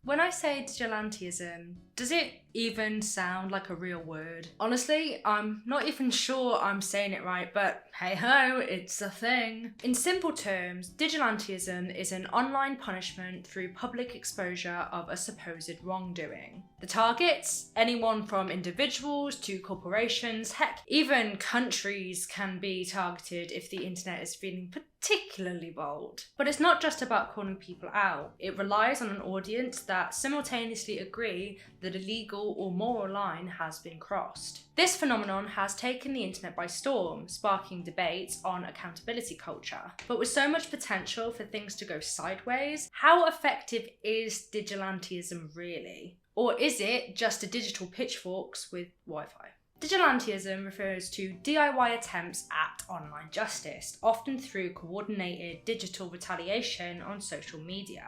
When I say digilantism, does it even sound like a real word? Honestly, I'm not even sure I'm saying it right, but hey ho, it's a thing. In simple terms, digilantism is an online punishment through public exposure of a supposed wrongdoing. The targets, anyone from individuals to corporations, heck, even countries can be targeted if the internet is feeling particularly bold. But it's not just about calling people out. It relies on an audience that simultaneously agree that a legal or moral line has been crossed. This phenomenon has taken the internet by storm, sparking debates on accountability culture. But with so much potential for things to go sideways, how effective is digilantism really? Or is it just a digital pitchforks with Wi-Fi? Digilantism refers to DIY attempts at online justice, often through coordinated digital retaliation on social media.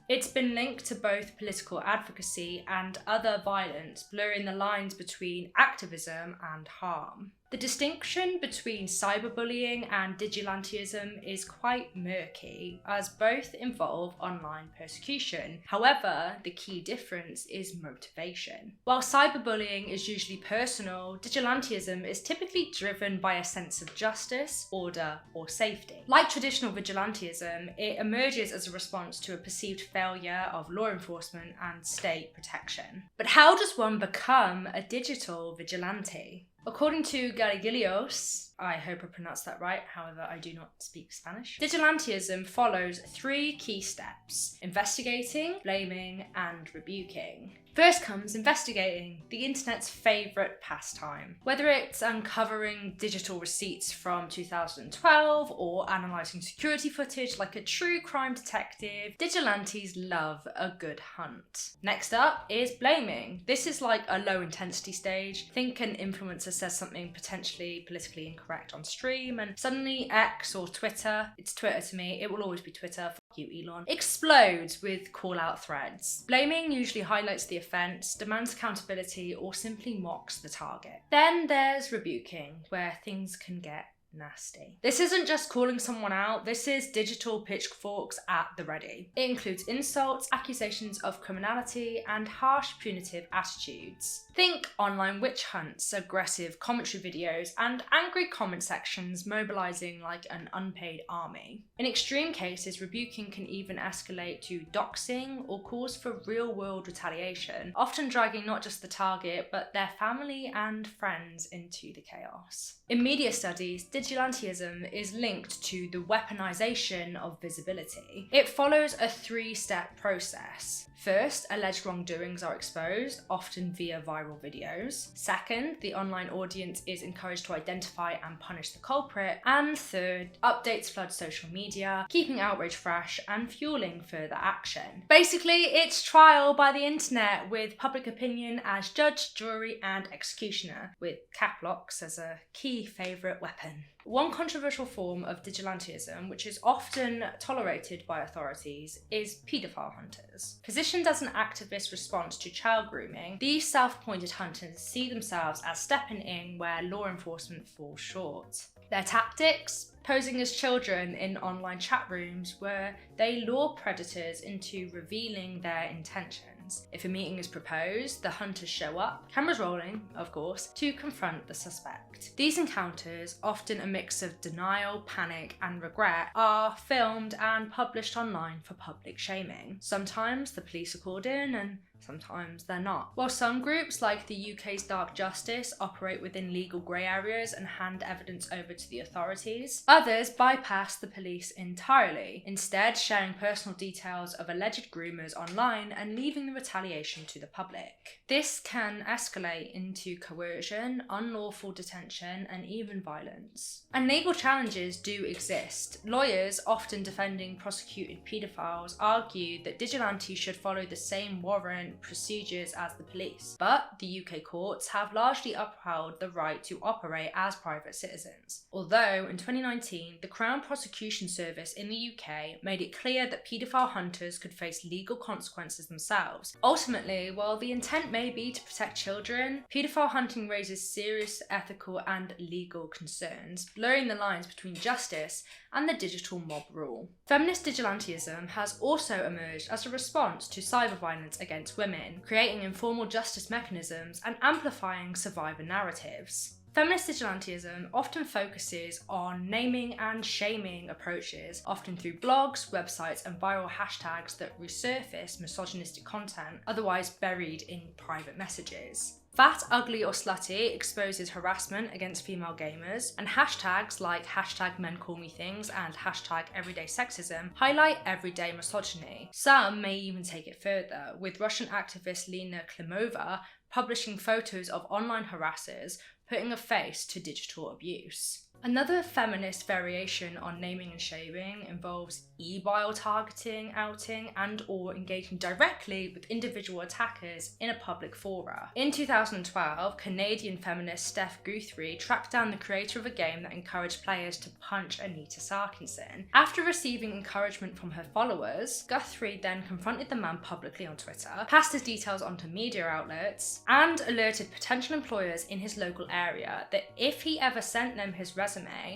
It's been linked to both political advocacy and other violence, blurring the lines between activism and harm. The distinction between cyberbullying and digilantism is quite murky, as both involve online persecution. However, the key difference is motivation. While cyberbullying is usually personal, digilantism is typically driven by a sense of justice, order, or safety. Like traditional vigilantism, it emerges as a response to a perceived failure of law enforcement and state protection. But how does one become a digital vigilante? According to Garigilios, I hope I pronounced that right, however I do not speak Spanish, digilantism follows 3 key steps: investigating, blaming, and rebuking. First comes investigating, the internet's favourite pastime. Whether it's uncovering digital receipts from 2012 or analysing security footage like a true crime detective, vigilantes love a good hunt. Next up is blaming. This is like a low intensity stage. Think an influencer says something potentially politically incorrect on stream and suddenly X or Twitter, it's Twitter to me, it will always be Twitter, fuck you Elon, explodes with call out threads. Blaming usually highlights the offence, demands accountability, or simply mocks the target. Then there's rebuking, where things can get nasty. This isn't just calling someone out, this is digital pitchforks at the ready. It includes insults, accusations of criminality, and harsh punitive attitudes. Think online witch hunts, aggressive commentary videos, and angry comment sections mobilising like an unpaid army. In extreme cases, rebuking can even escalate to doxing or calls for real-world retaliation, often dragging not just the target, but their family and friends into the chaos. In media studies, digilantism is linked to the weaponisation of visibility. It follows a 3-step process. First, alleged wrongdoings are exposed, often via viral videos. Second, the online audience is encouraged to identify and punish the culprit. And third, updates flood social media, keeping outrage fresh and fueling further action. Basically, it's trial by the internet with public opinion as judge, jury, and executioner, with cap locks as a key favourite weapon. One controversial form of digilantism, which is often tolerated by authorities, is paedophile hunters. Positioned as an activist response to child grooming, these self-appointed hunters see themselves as stepping in where law enforcement falls short. Their tactics? Posing as children in online chat rooms where they lure predators into revealing their intentions. If a meeting is proposed, the hunters show up, cameras rolling, of course, to confront the suspect. These encounters, often a mix of denial, panic, and regret, are filmed and published online for public shaming. Sometimes the police are called in and sometimes they're not. While some groups, like the UK's Dark Justice, operate within legal grey areas and hand evidence over to the authorities, others bypass the police entirely, instead sharing personal details of alleged groomers online and leaving the retaliation to the public. This can escalate into coercion, unlawful detention, and even violence. And legal challenges do exist. Lawyers, often defending prosecuted paedophiles, argue that vigilantes should follow the same warrant procedures as the police, but the UK courts have largely upheld the right to operate as private citizens. Although in 2019 2017, the Crown Prosecution Service in the UK made it clear that paedophile hunters could face legal consequences themselves. Ultimately, while the intent may be to protect children, paedophile hunting raises serious ethical and legal concerns, blurring the lines between justice and the digital mob rule. Feminist Digilantism has also emerged as a response to cyber violence against women, creating informal justice mechanisms and amplifying survivor narratives. Feminist Digilantism often focuses on naming and shaming approaches, often through blogs, websites, and viral hashtags that resurface misogynistic content otherwise buried in private messages. Fat, ugly, or slutty exposes harassment against female gamers, and hashtags like #MenCallMeThings and #EverydaySexism highlight everyday misogyny. Some may even take it further, with Russian activist Lena Klimova publishing photos of online harassers putting a face to digital abuse. Another feminist variation on naming and shaming involves e-bile targeting, outing, and/or engaging directly with individual attackers in a public fora. In 2012, Canadian feminist Steph Guthrie tracked down the creator of a game that encouraged players to punch Anita Sarkeesian. After receiving encouragement from her followers, Guthrie then confronted the man publicly on Twitter, passed his details onto media outlets, and alerted potential employers in his local area that if he ever sent them his resume,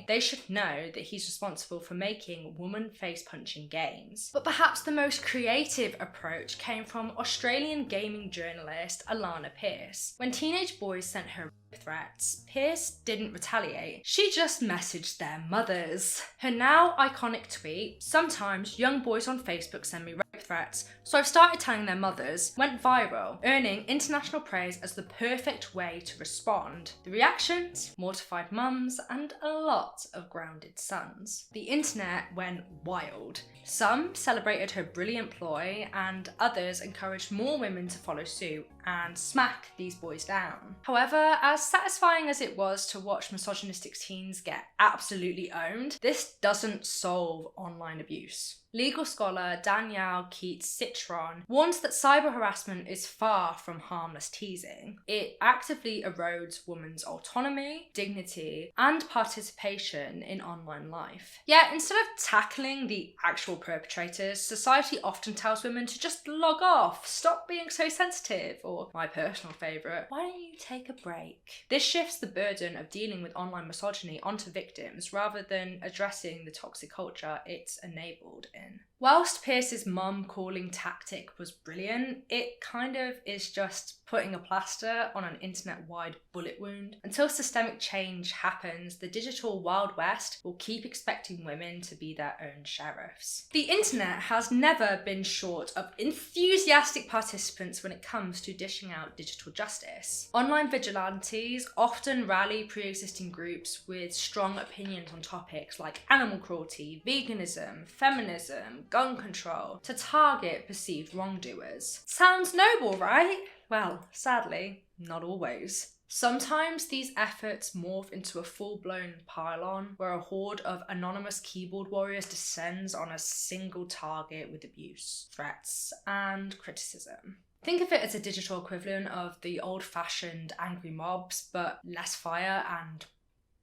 they should know that he's responsible for making woman face-punching games. But perhaps the most creative approach came from Australian gaming journalist Alana Pierce. When teenage boys sent her threats, Pierce didn't retaliate. She just messaged their mothers. Her now iconic tweet, "Sometimes young boys on Facebook send me rape threats, so I've started telling their mothers," went viral, earning international praise as the perfect way to respond. The reactions? Mortified mums and a lot of grounded sons. The internet went wild. Some celebrated her brilliant ploy, and others encouraged more women to follow suit and smack these boys down. However, as satisfying as it was to watch misogynistic teens get absolutely owned, this doesn't solve online abuse. Legal scholar Danielle Keats-Citron warns that cyber harassment is far from harmless teasing. It actively erodes women's autonomy, dignity, and participation in online life. Yet, instead of tackling the actual perpetrators, society often tells women to just log off, stop being so sensitive, or my personal favourite, why don't you take a break? This shifts the burden of dealing with online misogyny onto victims rather than addressing the toxic culture it's enabled in. Whilst Pierce's mum calling tactic was brilliant, it kind of is just putting a plaster on an internet-wide bullet wound. Until systemic change happens, the digital Wild West will keep expecting women to be their own sheriffs. The internet has never been short of enthusiastic participants when it comes to dishing out digital justice. Online vigilantes often rally pre-existing groups with strong opinions on topics like animal cruelty, veganism, feminism, gun control, to target perceived wrongdoers. Sounds noble, right? Well, sadly, not always. Sometimes these efforts morph into a full-blown pile-on, where a horde of anonymous keyboard warriors descends on a single target with abuse, threats, and criticism. Think of it as a digital equivalent of the old-fashioned angry mobs, but less fire and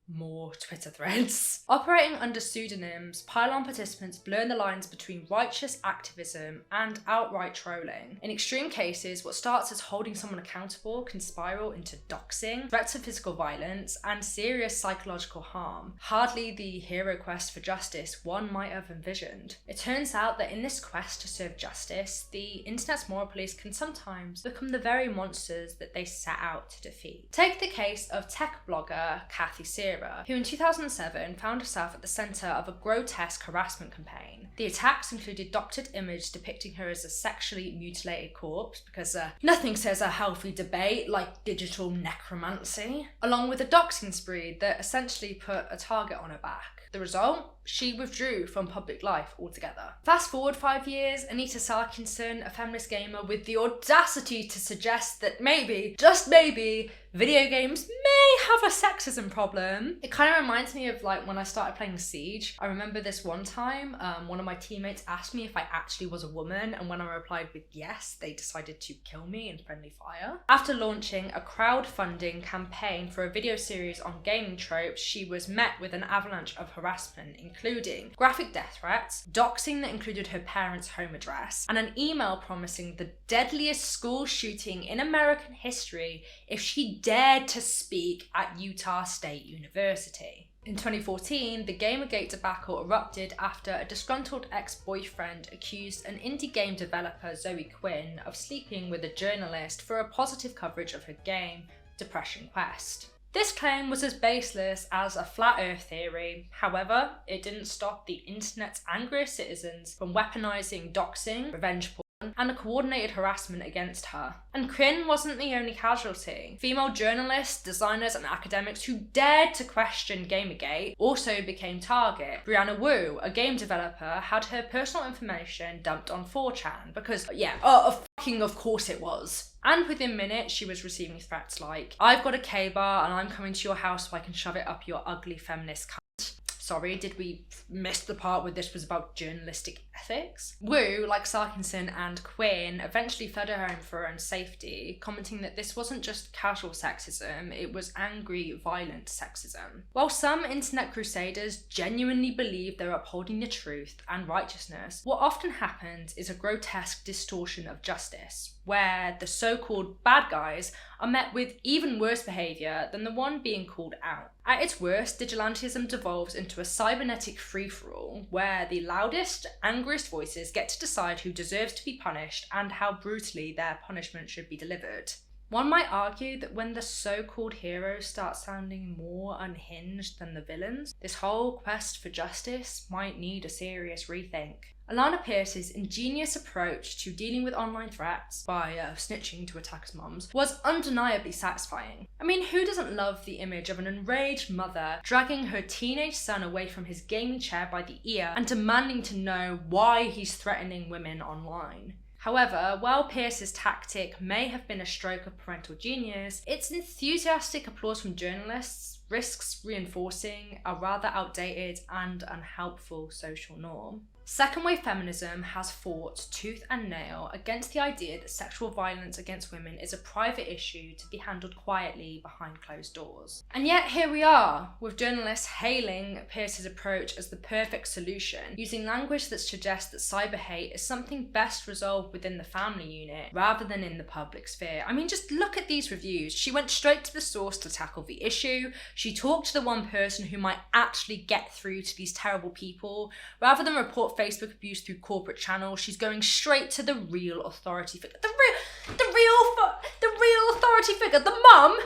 more Twitter threads. Operating under pseudonyms, pile-on participants blur the lines between righteous activism and outright trolling. In extreme cases, what starts as holding someone accountable can spiral into doxing, threats of physical violence, and serious psychological harm. Hardly the hero quest for justice one might have envisioned. It turns out that in this quest to serve justice, the internet's moral police can sometimes become the very monsters that they set out to defeat. Take the case of tech blogger Kathy Sears, who in 2007 found herself at the centre of a grotesque harassment campaign. The attacks included doctored images depicting her as a sexually mutilated corpse, because nothing says a healthy debate like digital necromancy, along with a doxing spree that essentially put a target on her back. The result? she withdrew from public life altogether. Fast forward 5 years, Anita Sarkinson, a feminist gamer with the audacity to suggest that maybe, just maybe, video games may have a sexism problem. It kind of reminds me of like when I started playing Siege. I remember this one time, one of my teammates asked me if I actually was a woman, and when I replied with yes, they decided to kill me in friendly fire. After launching a crowdfunding campaign for a video series on gaming tropes, she was met with an avalanche of harassment, including graphic death threats, doxing that included her parents' home address, and an email promising the deadliest school shooting in American history if she dared to speak at Utah State University. In 2014, the gamergate debacle erupted after a disgruntled ex-boyfriend accused an indie game developer, Zoe Quinn, of sleeping with a journalist for a positive coverage of her game, Depression Quest. This claim was as baseless as a flat earth theory. However, it didn't stop the internet's angriest citizens from weaponizing doxing, revenge porn, and a coordinated harassment against her. And Quinn wasn't the only casualty. Female journalists, designers, and academics who dared to question Gamergate also became target. Brianna Wu, a game developer, had her personal information dumped on 4chan because, of course it was. And within minutes, she was receiving threats like, "I've got a K-bar and I'm coming to your house so I can shove it up your ugly feminist cunt." Sorry, did we miss the part where this was about journalistic ethics? Wu, like Sarkinson and Quinn, eventually fled her home for her own safety, commenting that this wasn't just casual sexism, it was angry, violent sexism. While some internet crusaders genuinely believe they're upholding the truth and righteousness, what often happens is a grotesque distortion of justice, where the so-called bad guys are met with even worse behaviour than the one being called out. At its worst, Digilantism devolves into a cybernetic free-for-all, where the loudest, angriest voices get to decide who deserves to be punished and how brutally their punishment should be delivered. One might argue that when the so-called heroes start sounding more unhinged than the villains, this whole quest for justice might need a serious rethink. Alana Pierce's ingenious approach to dealing with online threats by snitching to attackers' moms was undeniably satisfying. I mean, who doesn't love the image of an enraged mother dragging her teenage son away from his gaming chair by the ear and demanding to know why he's threatening women online? However, while Pierce's tactic may have been a stroke of parental genius, its enthusiastic applause from journalists risks reinforcing a rather outdated and unhelpful social norm. Second wave feminism has fought tooth and nail against the idea that sexual violence against women is a private issue to be handled quietly behind closed doors. And yet here we are, with journalists hailing Pierce's approach as the perfect solution, using language that suggests that cyber hate is something best resolved within the family unit rather than in the public sphere. I mean, just look at these reviews. She went straight to the source to tackle the issue. She talked to the one person who might actually get through to these terrible people. Rather than report Facebook abuse through corporate channels, she's going straight to the real authority figure. The real authority figure, the mum.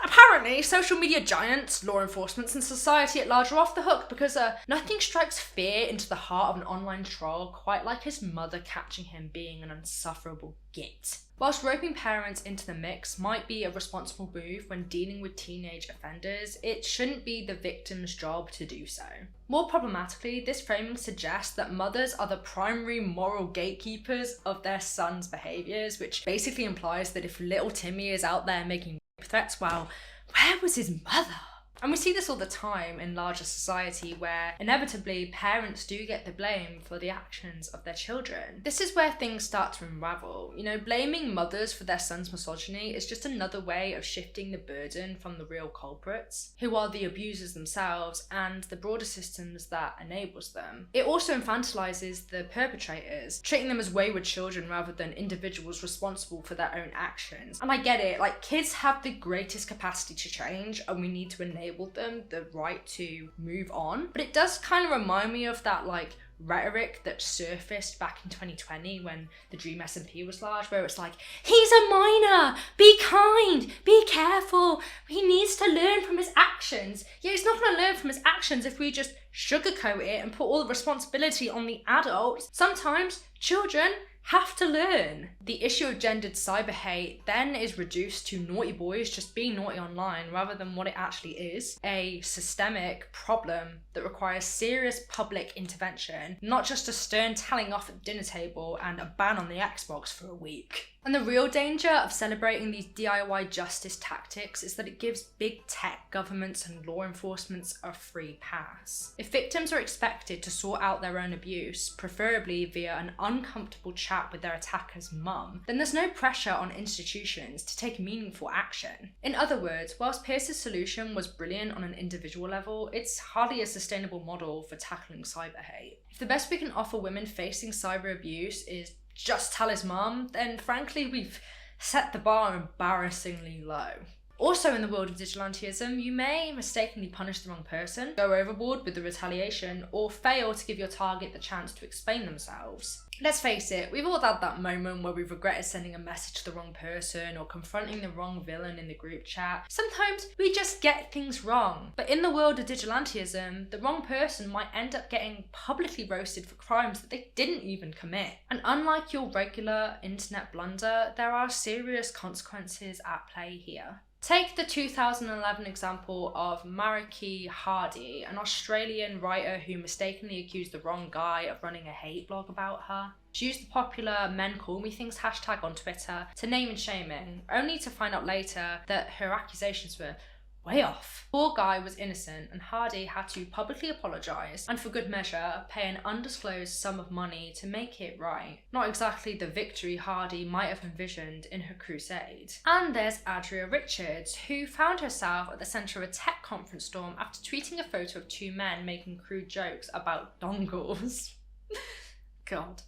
Apparently, social media giants, law enforcement, and society at large are off the hook because nothing strikes fear into the heart of an online troll quite like his mother catching him being an insufferable git. Whilst roping parents into the mix might be a responsible move when dealing with teenage offenders, it shouldn't be the victim's job to do so. More problematically, this framing suggests that mothers are the primary moral gatekeepers of their sons' behaviours, which basically implies that if little Timmy is out there making threats, well, where was his mother? And we see this all the time in larger society where inevitably parents do get the blame for the actions of their children. This is where things start to unravel. You know, blaming mothers for their sons' misogyny is just another way of shifting the burden from the real culprits, who are the abusers themselves, and the broader systems that enables them. It also infantilizes the perpetrators, treating them as wayward children rather than individuals responsible for their own actions. And I get it, like, kids have the greatest capacity to change and we need to enable them the right to move on, but it does kind of remind me of that like rhetoric that surfaced back in 2020 when the Dream SMP was large, where it's like, he's a minor, be kind, be careful, he needs to learn from his actions. Yeah, he's not going to learn from his actions if we just sugarcoat it and put all the responsibility on the adults. Sometimes children have to learn. The issue of gendered cyber hate then is reduced to naughty boys just being naughty online rather than what it actually is, a systemic problem that requires serious public intervention, not just a stern telling off at the dinner table and a ban on the Xbox for a week. And the real danger of celebrating these DIY justice tactics is that it gives big tech, governments and law enforcement a free pass. If victims are expected to sort out their own abuse, preferably via an uncomfortable chat with their attacker's mum, then there's no pressure on institutions to take meaningful action. In other words, whilst Pierce's solution was brilliant on an individual level, it's hardly a sustainable model for tackling cyber hate. If the best we can offer women facing cyber abuse is just tell his mum, then frankly we've set the bar embarrassingly low. Also in the world of vigilantism, you may mistakenly punish the wrong person, go overboard with the retaliation, or fail to give your target the chance to explain themselves. Let's face it, we've all had that moment where we've regretted sending a message to the wrong person or confronting the wrong villain in the group chat. Sometimes we just get things wrong. But in the world of vigilantism, the wrong person might end up getting publicly roasted for crimes that they didn't even commit. And unlike your regular internet blunder, there are serious consequences at play here. Take the 2011 example of Mariki Hardy, an Australian writer who mistakenly accused the wrong guy of running a hate blog about her. She used the popular Men Call Me Things hashtag on Twitter to name and shame him, only to find out later that her accusations were way off. Poor guy was innocent and Hardy had to publicly apologise and for good measure pay an undisclosed sum of money to make it right. Not exactly the victory Hardy might have envisioned in her crusade. And there's Adria Richards, who found herself at the centre of a tech conference storm after tweeting a photo of two men making crude jokes about dongles. God.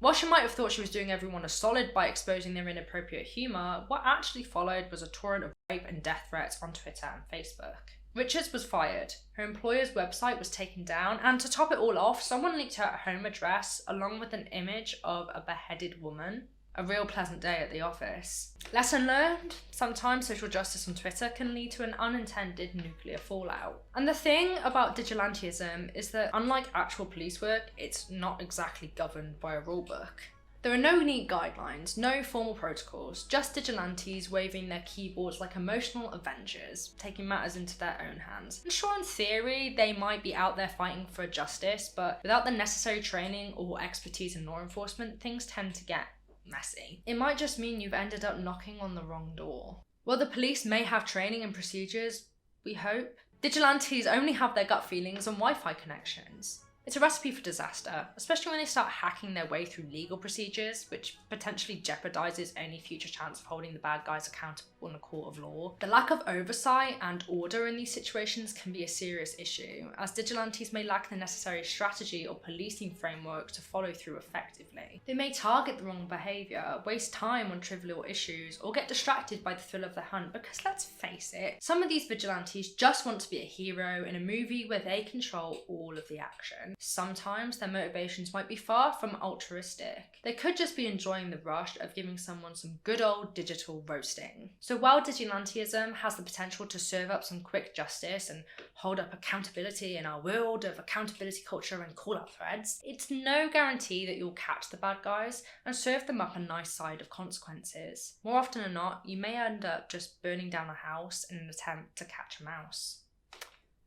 While she might have thought she was doing everyone a solid by exposing their inappropriate humour, what actually followed was a torrent of rape and death threats on Twitter and Facebook. Richards was fired, her employer's website was taken down, and to top it all off, someone leaked her home address along with an image of a beheaded woman. A real pleasant day at the office. Lesson learned? Sometimes social justice on Twitter can lead to an unintended nuclear fallout. And the thing about digilantism is that unlike actual police work, it's not exactly governed by a rulebook. There are no neat guidelines, no formal protocols, just vigilantes waving their keyboards like emotional avengers, taking matters into their own hands. And sure, in theory, they might be out there fighting for justice, but without the necessary training or expertise in law enforcement, things tend to get messy. It might just mean you've ended up knocking on the wrong door. While the police may have training and procedures, we hope, vigilantes only have their gut feelings on Wi-Fi connections. It's a recipe for disaster, especially when they start hacking their way through legal procedures, which potentially jeopardizes any future chance of holding the bad guys accountable in a court of law. The lack of oversight and order in these situations can be a serious issue, as vigilantes may lack the necessary strategy or policing framework to follow through effectively. They may target the wrong behaviour, waste time on trivial issues, or get distracted by the thrill of the hunt, because let's face it, some of these vigilantes just want to be a hero in a movie where they control all of the action. Sometimes their motivations might be far from altruistic. They could just be enjoying the rush of giving someone some good old digital roasting. So while digilantism has the potential to serve up some quick justice and hold up accountability in our world of accountability culture and call-out threads, it's no guarantee that you'll catch the bad guys and serve them up a nice side of consequences. More often than not, you may end up just burning down a house in an attempt to catch a mouse.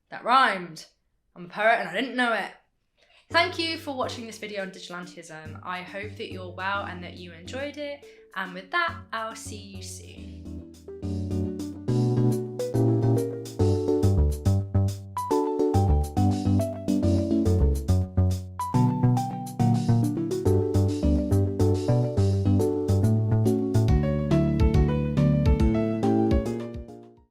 That rhymed. I'm a poet and I didn't know it. Thank you for watching this video on digilantism. I hope that you're well and that you enjoyed it. And with that, I'll see you soon.